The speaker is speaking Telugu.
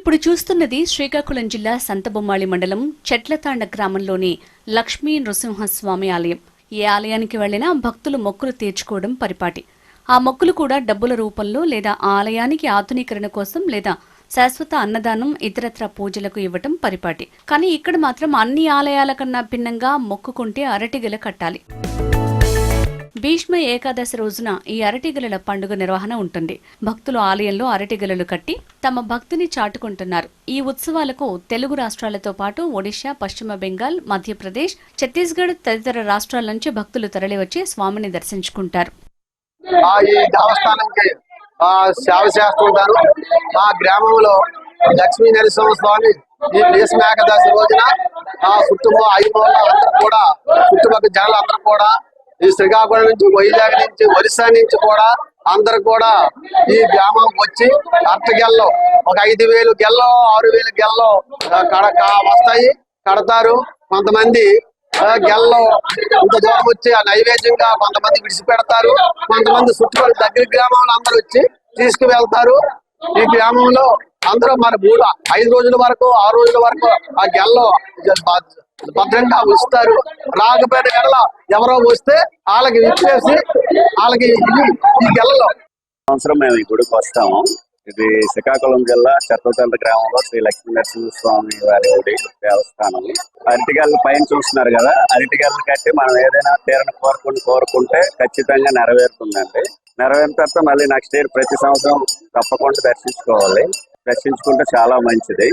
ఇప్పుడు చూస్తున్నది శ్రీకాకుళం జిల్లా సంతబొమ్మాళి మండలం చెట్లతాండ గ్రామంలోని లక్ష్మీ నృసింహస్వామి ఆలయం. ఈ ఆలయానికి వెళ్లినా భక్తులు మొక్కులు తీర్చుకోవడం పరిపాటి. ఆ మొక్కులు కూడా డబ్బుల రూపంలో లేదా ఆలయానికి ఆధునీకరణ కోసం లేదా శాశ్వత అన్నదానం ఇతరత్ర పూజలకు ఇవ్వటం పరిపాటి. కానీ ఇక్కడ మాత్రం అన్ని ఆలయాల కన్నా భిన్నంగా మొక్కుకుంటే అరటిగెల కట్టాలి. భీష్మ ఏకాదశి రోజున ఈ అరటిగెలల పండుగ నిర్వహణ ఉంటుంది. భక్తులు ఆలయంలో అరటిగెలలు కట్టి తమ భక్తిని చాటుకుంటున్నారు. ఈ ఉత్సవాలకు తెలుగు రాష్ట్రాలతో పాటు ఒడిశా, పశ్చిమ బెంగాల్, మధ్యప్రదేశ్, ఛత్తీస్గఢ్ తదితర రాష్ట్రాల నుంచి భక్తులు తరలివచ్చి స్వామిని దర్శించుకుంటారు. ఈ దేవస్థానానికి సేవ చేస్తుంటారు. మా గ్రామంలో లక్ష్మీ నరసింహ స్వామి ఈ భీష్మ ఏకాదశి రోజున కుటుంబం ఐమూల అందరూ కూడా చుట్టుపక్కల జనాలందరూ కూడా ఈ శ్రీకాకుళం నుంచి, వైజాగ్ నుంచి, ఒరిస్సా నుంచి కూడా అందరు కూడా ఈ గ్రామం వచ్చి అట్టగెల్లో ఒక 5,000 గెల్లో 6,000 గెల్లో వస్తాయి, కడతారు. కొంతమంది గెల్లో ఇంత దూరం వచ్చి ఆ నైవేద్యంగా కొంతమంది విడిచిపెడతారు. కొంతమంది చుట్టుపక్కల దగ్గర గ్రామంలో అందరూ వచ్చి తీసుకువెళ్తారు. ఈ గ్రామంలో అందరూ మన 5 రోజుల వరకు 6 రోజుల వరకు ఆ గెల్లో భద్రంగా ఉంచుతారు. రాకపోయిన గెల్ల ఎవరో వస్తే వాళ్ళకి విప్పేసి వాళ్ళకి ఈ గెల్లలో సంవత్సరం మేము ఈ గుడికి వస్తాము. ఇది శ్రీకాకుళం జిల్లా చెట్లతాండ గ్రామంలో శ్రీ లక్ష్మీ నరసింహస్వామి వారి గుడి దేవస్థానం. అరటిగెల పైన చూస్తున్నారు కదా, అరటిగెలను కట్టి మనం ఏదైనా తీరని కోరుకుంటే ఖచ్చితంగా నెరవేరుతుందండి. నెరవేరిన తర్వాత మళ్ళీ నెక్స్ట్ ఇయర్ ప్రతి సంవత్సరం తప్పకుండా దర్శించుకోవాలి. దర్శించుకుంటే చాలా మంచిది.